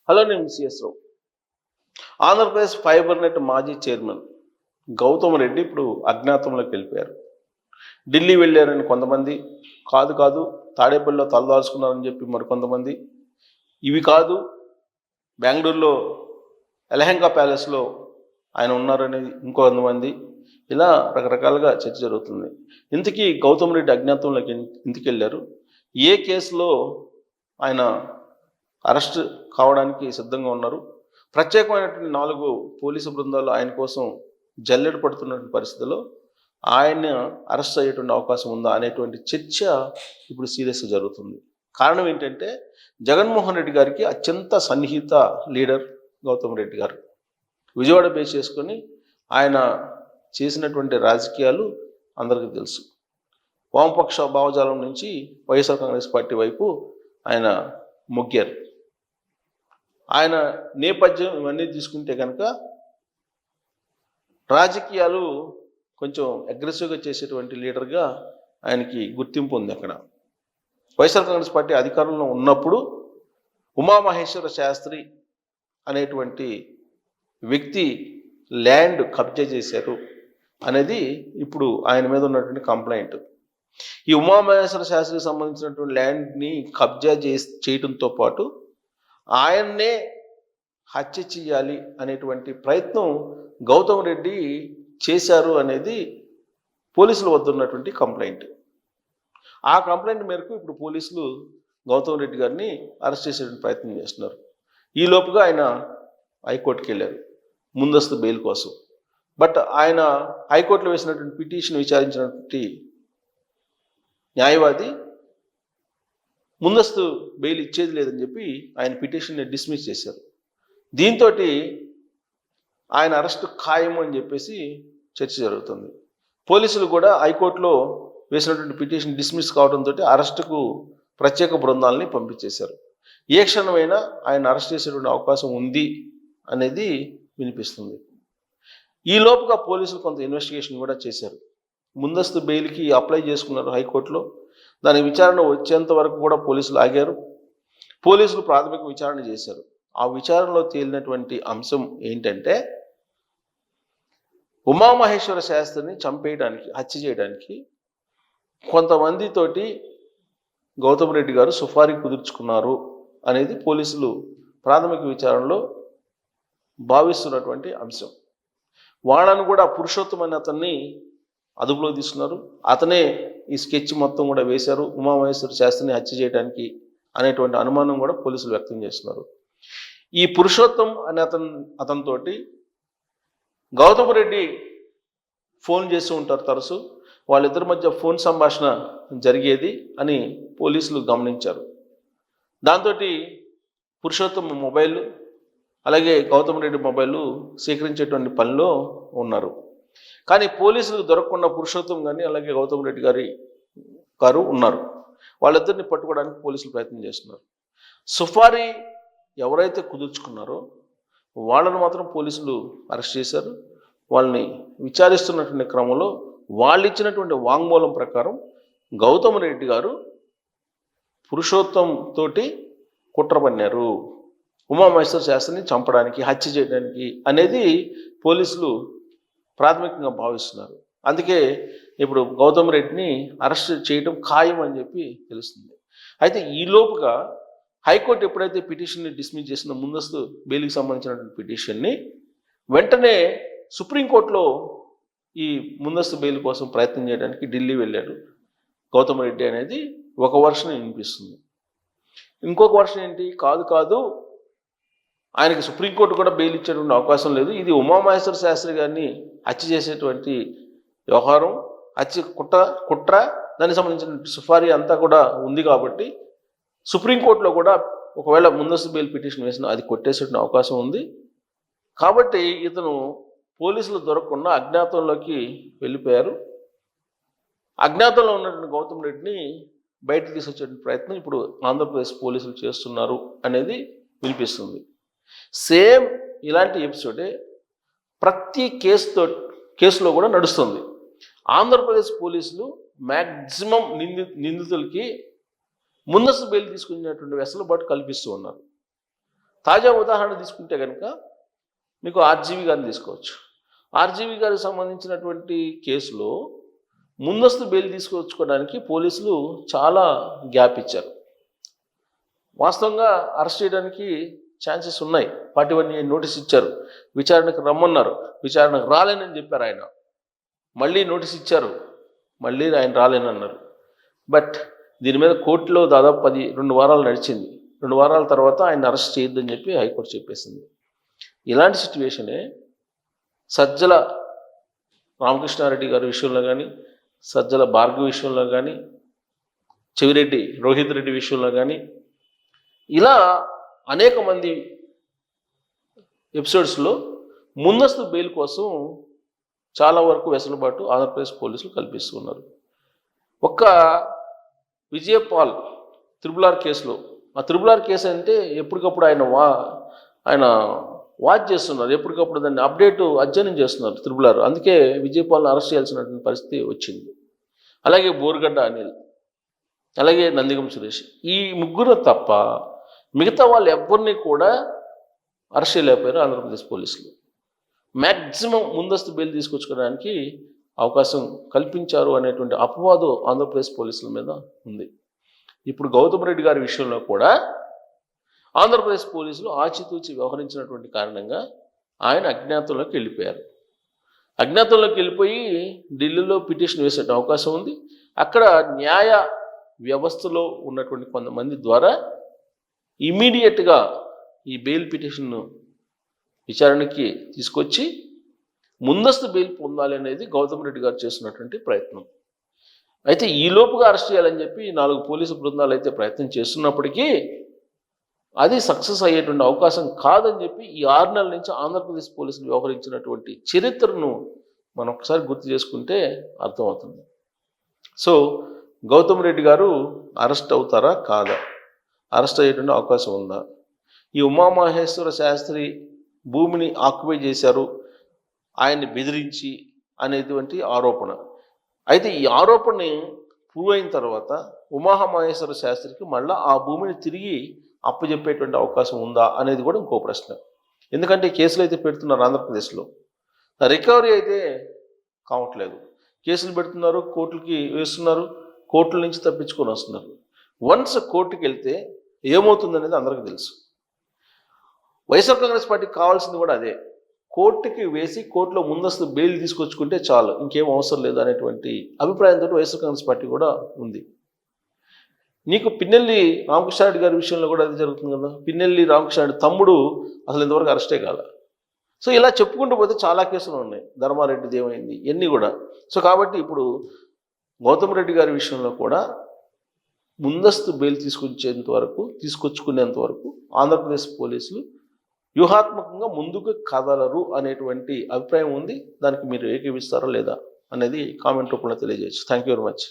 Hello, నేను CS రావు. Andhra Pradesh fibre net మాజీ chairman Gautam Reddy ఇప్పుడు అజ్ఞాతంలోకి వెళ్ళిపోయారు. ఢిల్లీ వెళ్ళారని కొంతమంది, కాదు తాడేపల్లిలో తలదాల్చుకున్నారని చెప్పి మరికొంతమంది, ఇవి కాదు బెంగళూరులో ఎలహంగా ప్యాలెస్లో ఆయన ఉన్నారనేది ఇంకొంతమంది, ఇలా రకరకాలుగా చర్చ జరుగుతుంది. ఇంతకీ గౌతమ్ రెడ్డి అజ్ఞాతంలోకి ఎందుకు వెళ్ళారు? ఏ కేసులో ఆయన అరెస్ట్ కావడానికి సిద్ధంగా ఉన్నారు? ప్రత్యేకమైనటువంటి 4 పోలీసు బృందాలు ఆయన కోసం జల్లెడ పడుతున్నటువంటి పరిస్థితిలో ఆయన అరెస్ట్ అయ్యేటువంటి అవకాశం ఉందా అనేటువంటి చర్చ ఇప్పుడు సీరియస్గా జరుగుతుంది. కారణం ఏంటంటే, జగన్మోహన్ రెడ్డి గారికి అత్యంత సన్నిహిత లీడర్ గౌతమ్ రెడ్డి గారు. విజయవాడ బేస్ చేసుకొని ఆయన చేసినటువంటి రాజకీయాలు అందరికీ తెలుసు. వామపక్ష భావజాలం నుంచి వైఎస్ఆర్ కాంగ్రెస్ పార్టీ వైపు ఆయన మొగ్గారు. ఆయన నేపథ్యం ఇవన్నీ తీసుకుంటే కనుక రాజకీయాలు కొంచెం అగ్రెసివ్గా చేసేటువంటి లీడర్గా ఆయనకి గుర్తింపు ఉంది. అక్కడ వైఎస్ఆర్ కాంగ్రెస్ పార్టీ అధికారంలో ఉన్నప్పుడు ఉమామహేశ్వర శాస్త్రి అనేటువంటి వ్యక్తి ల్యాండ్ కబ్జా చేశారు అనేది ఇప్పుడు ఆయన మీద ఉన్నటువంటి కంప్లైంట్. ఈ ఉమామహేశ్వర శాస్త్రికి సంబంధించినటువంటి ల్యాండ్ని కబ్జా చేయడంతో పాటు ఆయన్నే హత్య చేయాలి అనేటువంటి ప్రయత్నం గౌతమ్ రెడ్డి చేశారు అనేది పోలీసుల వద్ద ఉన్నటువంటి కంప్లైంట్. ఆ కంప్లైంట్ మేరకు ఇప్పుడు పోలీసులు గౌతమ్ రెడ్డి గారిని అరెస్ట్ చేసేటువంటి ప్రయత్నం చేస్తున్నారు. ఈ లోపుగా ఆయన హైకోర్టుకి వెళ్ళారు ముందస్తు బెయిల్ కోసం. బట్ ఆయన హైకోర్టులో వేసినటువంటి పిటిషన్ విచారించినటువంటి న్యాయవాది ముందస్తు బెయిల్ ఇచ్చేది లేదని చెప్పి ఆయన పిటిషన్ని డిస్మిస్ చేశారు. దీంతో ఆయన అరెస్టు ఖాయము అని చెప్పేసి చర్చ జరుగుతుంది. పోలీసులు కూడా హైకోర్టులో వేసినటువంటి పిటిషన్ డిస్మిస్ కావడంతో అరెస్టుకు ప్రత్యేక బృందాలని పంపించేశారు. ఏ క్షణమైనా ఆయన అరెస్ట్ చేసేటువంటి అవకాశం ఉంది అనేది వినిపిస్తుంది. ఈ లోపుగా పోలీసులు కొంత ఇన్వెస్టిగేషన్ కూడా చేశారు. ముందస్తు బెయిల్కి అప్లై చేసుకున్నారు హైకోర్టులో. దాని విచారణ వచ్చేంత వరకు కూడా పోలీసులు ఆగారు. పోలీసులు ప్రాథమిక విచారణ చేశారు. ఆ విచారణలో తేలినటువంటి అంశం ఏంటంటే, ఉమామహేశ్వర శాస్త్రిని చంపేయడానికి, హత్య చేయడానికి కొంతమందితోటి గౌతమ్ రెడ్డి గారు సుఫారీ కుదుర్చుకున్నారు అనేది పోలీసులు ప్రాథమిక విచారణలో భావిస్తున్నటువంటి అంశం. వాళ్ళను కూడా పురుషోత్తం అనే అతన్ని అదుపులో తీసుకున్నారు. అతనే ఈ స్కెచ్ మొత్తం కూడా వేశారు ఉమామహేశ్వర శాస్త్రిని హత్య చేయడానికి అనేటువంటి అనుమానం కూడా పోలీసులు వ్యక్తం చేస్తున్నారు. ఈ పురుషోత్తం అనే అతనితోటి గౌతమ్ రెడ్డి ఫోన్ చేస్తూ ఉంటారు తరచు. వాళ్ళిద్దరి మధ్య ఫోన్ సంభాషణ జరిగేది అని పోలీసులు గమనించారు. దాంతో పురుషోత్తం మొబైల్ అలాగే గౌతమ్ రెడ్డి మొబైల్ సేకరించేటువంటి పనిలో ఉన్నారు. కానీ పోలీసులకు దొరకకుండా పురుషోత్తం కానీ అలాగే గౌతమ్ రెడ్డి గారు ఉన్నారు. వాళ్ళిద్దరిని పట్టుకోవడానికి పోలీసులు ప్రయత్నం చేస్తున్నారు. సుఫారీ ఎవరైతే కుదుర్చుకున్నారో వాళ్ళను మాత్రం పోలీసులు అరెస్ట్ చేశారు. వాళ్ళని విచారిస్తున్నటువంటి క్రమంలో వాళ్ళు ఇచ్చినటువంటి వాంగ్మూలం ప్రకారం గౌతమ్ రెడ్డి గారు పురుషోత్తం తోటి కుట్ర పన్నారు, ఉమామహేశ్వర శాస్త్రిని చంపడానికి, హత్య చేయడానికి అనేది పోలీసులు ప్రాథమికంగా భావిస్తున్నారు. అందుకే ఇప్పుడు గౌతమ్ రెడ్డిని అరెస్ట్ చేయడం ఖాయం అని చెప్పి తెలుస్తుంది. అయితే ఈ లోపుగా హైకోర్టు ఎప్పుడైతే పిటిషన్ని డిస్మిస్ చేసిన ముందస్తు బెయిల్కి సంబంధించినటువంటి పిటిషన్ని వెంటనే సుప్రీంకోర్టులో ఈ ముందస్తు బెయిల్ కోసం ప్రయత్నం చేయడానికి ఢిల్లీ వెళ్ళాడు గౌతమ్ రెడ్డి అనేది ఒక వర్షన్ వినిపిస్తుంది. ఇంకొక వర్షన్ ఏంటి, కాదు ఆయనకి సుప్రీంకోర్టు కూడా బెయిల్ ఇచ్చేటువంటి అవకాశం లేదు, ఇది ఉమామహేశ్వర శాస్త్రి గారిని హత్య చేసేటువంటి వ్యవహారం, హత్య కుట్ర దానికి సంబంధించిన సుఫారీ అంతా కూడా ఉంది కాబట్టి సుప్రీంకోర్టులో కూడా ఒకవేళ ముందస్తు బెయిల్ పిటిషన్ వేసిన అది కొట్టేసేటువంటి అవకాశం ఉంది. కాబట్టి ఇతను పోలీసులు దొరకకుండా అజ్ఞాతంలోకి వెళ్ళిపోయారు. అజ్ఞాతంలో ఉన్నటువంటి గౌతమ్ రెడ్డిని బయటకు తీసుకొచ్చే ప్రయత్నం ఇప్పుడు ఆంధ్రప్రదేశ్ పోలీసులు చేస్తున్నారు అనేది వినిపిస్తుంది. సేమ్ ఇలాంటి ఎపిసోడే ప్రతి కేసులో కూడా నడుస్తుంది. ఆంధ్రప్రదేశ్ పోలీసులు మ్యాక్సిమం నిందితులకి ముందస్తు బెయిల్ తీసుకునేటువంటి వెసులుబాటు కల్పిస్తూ ఉన్నారు. తాజా ఉదాహరణ తీసుకుంటే కనుక మీకు ఆర్జీవి గారిని తీసుకోవచ్చు. ఆర్జీవి గారికి సంబంధించినటువంటి కేసులో ముందస్తు బెయిల్ తీసుకొచ్చుకోవడానికి పోలీసులు చాలా గ్యాప్ ఇచ్చారు. వాస్తవంగా అరెస్ట్ చేయడానికి ఛాన్సెస్ ఉన్నాయి. 41 నోటీస్ ఇచ్చారు, విచారణకు రమ్మన్నారు, విచారణకు రాలేనని చెప్పారు ఆయన. మళ్ళీ నోటీస్ ఇచ్చారు, మళ్ళీ ఆయన రాలేనన్నారు. బట్ దీని మీద కోర్టులో దాదాపు 2 వారాలు నడిచింది. 2 వారాల తర్వాత ఆయన అరెస్ట్ చేయొద్దని చెప్పి హైకోర్టు చెప్పేసింది. ఇలాంటి సిచ్యువేషనే సజ్జల రామకృష్ణారెడ్డి గారి విషయంలో కానీ, సజ్జల భార్గవి విషయంలో కానీ, చెవిరెడ్డి రోహిత్ రెడ్డి విషయంలో కానీ, ఇలా అనేక మంది ఎపిసోడ్స్లో ముందస్తు బెయిల్ కోసం చాలా వరకు వెసులుబాటు ఆంధ్రప్రదేశ్ పోలీసులు కల్పిస్తున్నారు. ఒక్క విజయపాల్ త్రిబుల్ కేసులో, ఆ త్రిబుల్ కేసు అంటే ఎప్పటికప్పుడు ఆయన వాచ్ చేస్తున్నారు, ఎప్పటికప్పుడు దాన్ని అధ్యయనం చేస్తున్నారు త్రిబుల్. అందుకే విజయపాల్ని అరెస్ట్ చేయాల్సినటువంటి పరిస్థితి వచ్చింది. అలాగే బోర్గడ్డ అనిల్, అలాగే నందిగం సురేష్, ఈ ముగ్గురు తప్ప మిగతా వాళ్ళు ఎవరిని కూడా అరెస్ట్ చేయలేకపోయారు ఆంధ్రప్రదేశ్ పోలీసులు. మ్యాక్సిమం ముందస్తు బెయిల్ తీసుకొచ్చుకోవడానికి అవకాశం కల్పించారు అనేటువంటి అపవాదు ఆంధ్రప్రదేశ్ పోలీసుల మీద ఉంది. ఇప్పుడు గౌతమ్ రెడ్డి గారి విషయంలో కూడా ఆంధ్రప్రదేశ్ పోలీసులు ఆచితూచి వ్యవహరించినటువంటి కారణంగా ఆయన అజ్ఞాతంలోకి వెళ్ళిపోయారు. అజ్ఞాతంలోకి వెళ్ళిపోయి ఢిల్లీలో పిటిషన్ వేసే అవకాశం ఉంది. అక్కడ న్యాయ వ్యవస్థలో ఉన్నటువంటి కొంతమంది ద్వారా ఇమీడియట్గా ఈ బెయిల్ పిటిషన్ను విచారణకి తీసుకొచ్చి ముందస్తు బెయిల్ పొందాలి అనేది గౌతమ్ రెడ్డి గారు చేస్తున్నటువంటి ప్రయత్నం. అయితే ఈ లోపుగా అరెస్ట్ చేయాలని చెప్పి 4 పోలీసు బృందాలు అయితే ప్రయత్నం చేస్తున్నప్పటికీ అది సక్సెస్ అయ్యేటువంటి అవకాశం కాదని చెప్పి ఈ 6 నెలల నుంచి ఆంధ్రప్రదేశ్ పోలీసులు వ్యవహరించినటువంటి చరిత్రను మనం ఒకసారి గుర్తు చేసుకుంటే అర్థమవుతుంది. సో గౌతమ్ రెడ్డి గారు అరెస్ట్ అవుతారా కాదా, అరెస్ట్ అయ్యేటువంటి అవకాశం ఉందా? ఈ ఉమామహేశ్వర శాస్త్రి భూమిని ఆక్యుపై చేశారు ఆయన్ని బెదిరించి అనేటువంటి ఆరోపణ. అయితే ఈ ఆరోపణని ప్రూవ్ అయిన తర్వాత ఉమామహేశ్వర శాస్త్రికి మళ్ళీ ఆ భూమిని తిరిగి అప్పచెప్పేటువంటి అవకాశం ఉందా అనేది కూడా ఇంకో ప్రశ్న. ఎందుకంటే కేసులు అయితే పెడుతున్నారు ఆంధ్రప్రదేశ్లో, రికవరీ అయితే కావట్లేదు. కేసులు పెడుతున్నారు, కోర్టులకి వేస్తున్నారు, కోర్టుల నుంచి తప్పించుకొని వస్తున్నారు. వన్స్ కోర్టుకి వెళ్తే ఏమవుతుందనేది అందరికీ తెలుసు. వైఎస్ఆర్ కాంగ్రెస్ పార్టీకి కావాల్సింది కూడా అదే, కోర్టుకి వేసి కోర్టులో ముందస్తు బెయిల్ తీసుకొచ్చుకుంటే చాలు, ఇంకేం అవసరం లేదు అనేటువంటి అభిప్రాయంతో వైఎస్ఆర్ కాంగ్రెస్ పార్టీ కూడా ఉంది. నీకు పిన్నెల్లి రామకృష్ణారెడ్డి గారి విషయంలో కూడా అది జరుగుతుంది కదా. పిన్నెల్లి రామకృష్ణారెడ్డి తమ్ముడు అసలు ఇంతవరకు అరెస్టే కాదు. సో ఇలా చెప్పుకుంటూ పోతే చాలా కేసులు ఉన్నాయి, ధర్మారెడ్డిది ఏమైంది, ఇవన్నీ కూడా. సో కాబట్టి ఇప్పుడు గౌతమ్ రెడ్డి గారి విషయంలో కూడా ముందస్తు బెయిల్ తీసుకొచ్చుకునేంత వరకు ఆంధ్రప్రదేశ్ పోలీసులు వ్యూహాత్మకంగా ముందుకు కదలరు అనేటువంటి అభిప్రాయం ఉంది. దానికి మీరు ఏకీవిస్తారా లేదా అనేది కామెంట్ రూపంలో తెలియజేయచ్చు. Thank you very much.